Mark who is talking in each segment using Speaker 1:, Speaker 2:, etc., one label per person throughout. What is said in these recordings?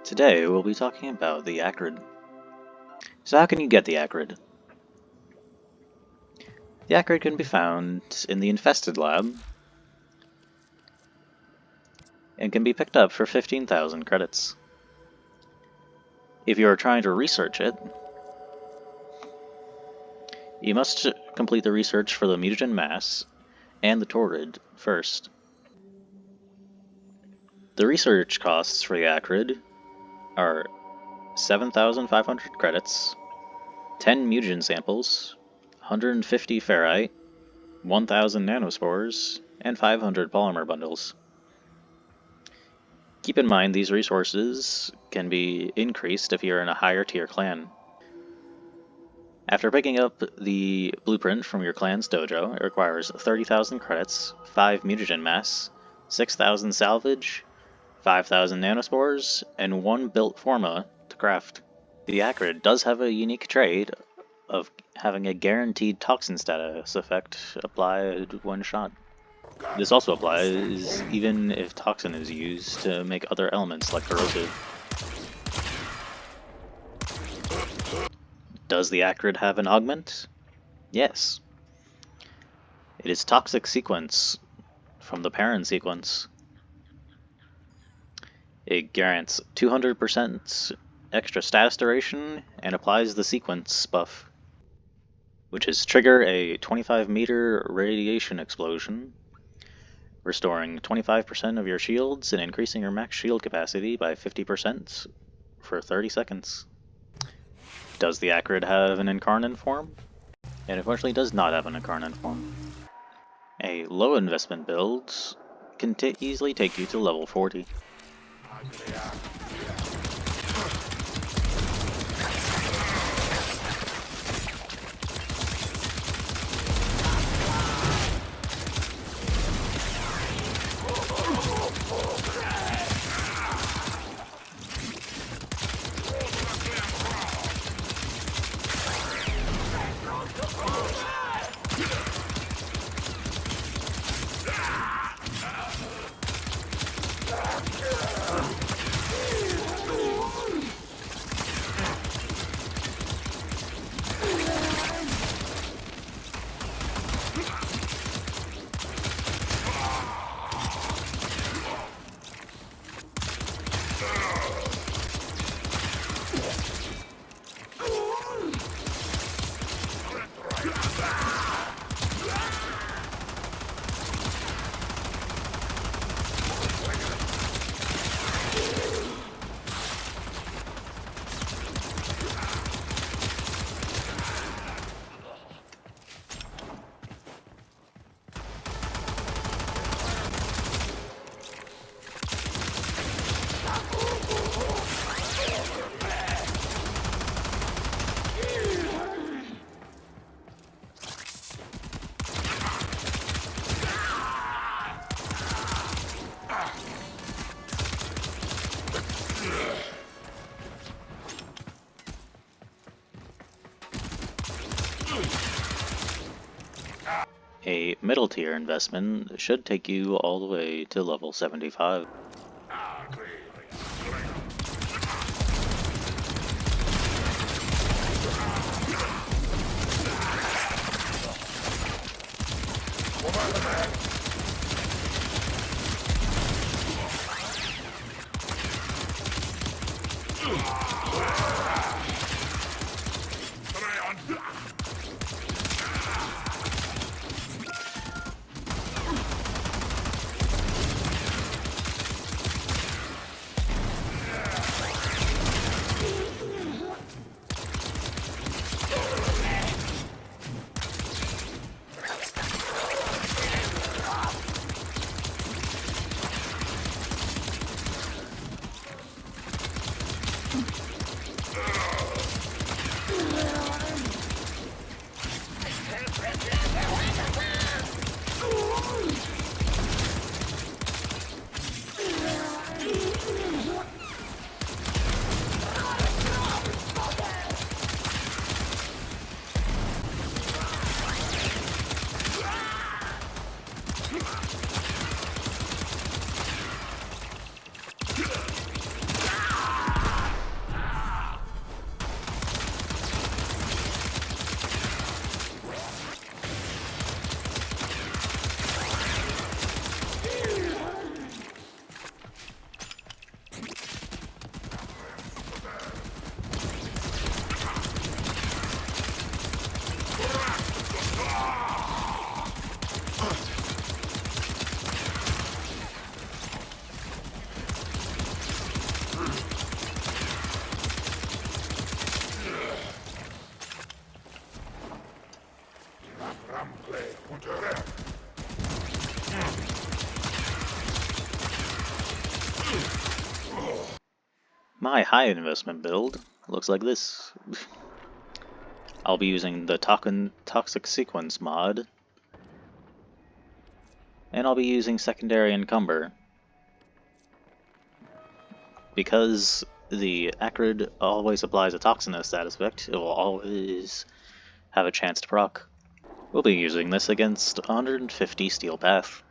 Speaker 1: Today we'll be talking about the Acrid. So how can you get the Acrid? The Acrid can be found in the Infested Lab and can be picked up for 15,000 credits. If you are trying to research it, you must complete the research for the mutagen mass and the torrid first. The research costs for the Acrid are 7,500 credits, 10 mutagen samples, 150 ferrite, 1,000 nanospores, and 500 polymer bundles. Keep in mind these resources can be increased if you're in a higher tier clan. After picking up the blueprint from your clan's dojo, it requires 30,000 credits, 5 mutagen mass, 6,000 salvage, 5,000 nanospores, and 1 built forma to craft. The Acrid does have a unique trait of having a guaranteed toxin status effect applied when shot. This also applies even if toxin is used to make other elements like corrosive. Does the Acrid have an augment? Yes. It is Toxic Sequence from the parent sequence. It guarantees 200% extra status duration and applies the sequence buff, which is trigger a 25-meter radiation explosion, restoring 25% of your shields and increasing your max shield capacity by 50% for 30 seconds. Does the Acrid have an incarnate form? It unfortunately does not have an incarnate form. A low investment build can easily take you to level 40. A middle tier investment should take you all the way to level 75. My high investment build looks like this. I'll be using the Toxic Sequence mod, and I'll be using Secondary Encumber. Because the Acrid always applies a Toxinous status effect, it will always have a chance to proc. We'll be using this against 150 Steel Path.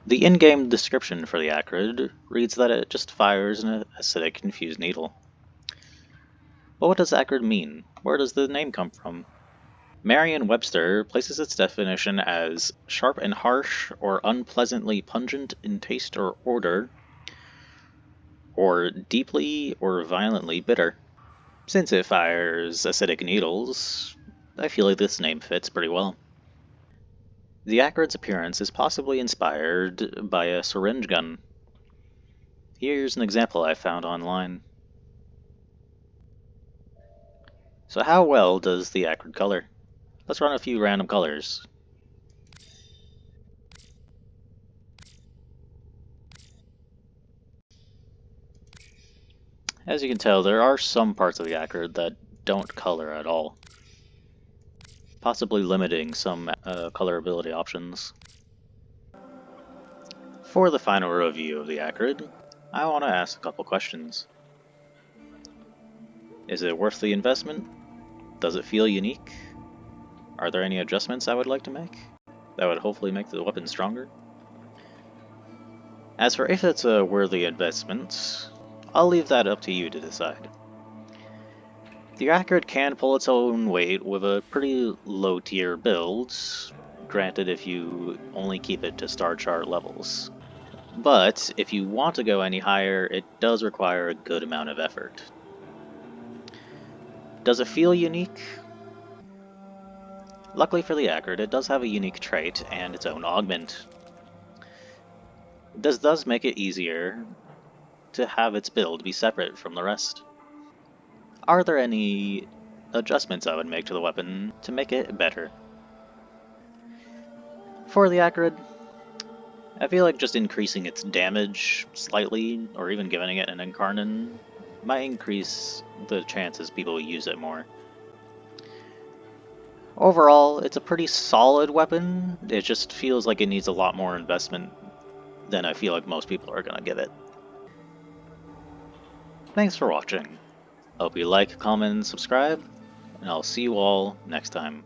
Speaker 1: The in-game description for the Acrid reads that it just fires an acidic infused needle. But what does Acrid mean? Where does the name come from? Merriam-Webster places its definition as sharp and harsh, or unpleasantly pungent in taste or odor, or deeply or violently bitter. Since it fires acidic needles, I feel like this name fits pretty well. The Acrid's appearance is possibly inspired by a syringe gun. Here's an example I found online. So how well does the Acrid color? Let's run a few random colors. As you can tell, there are some parts of the Acrid that don't color at all, possibly limiting some colorability options. For the final review of the Acrid, I want to ask a couple questions. Is it worth the investment? Does it feel unique? Are there any adjustments I would like to make that would hopefully make the weapon stronger? As for if it's a worthy investment, I'll leave that up to you to decide. The Acrid can pull its own weight with a pretty low tier build, granted if you only keep it to star chart levels. But if you want to go any higher, it does require a good amount of effort. Does it feel unique? Luckily for the Acrid, it does have a unique trait and its own augment. This does make it easier to have its build be separate from the rest. Are there any adjustments I would make to the weapon to make it better? For the Acrid, I feel like just increasing its damage slightly, or even giving it an Incarnon, might increase the chances people use it more. Overall, it's a pretty solid weapon. It just feels like it needs a lot more investment than I feel like most people are going to give it. Thanks for watching. Hope you like, comment, and subscribe, and I'll see you all next time.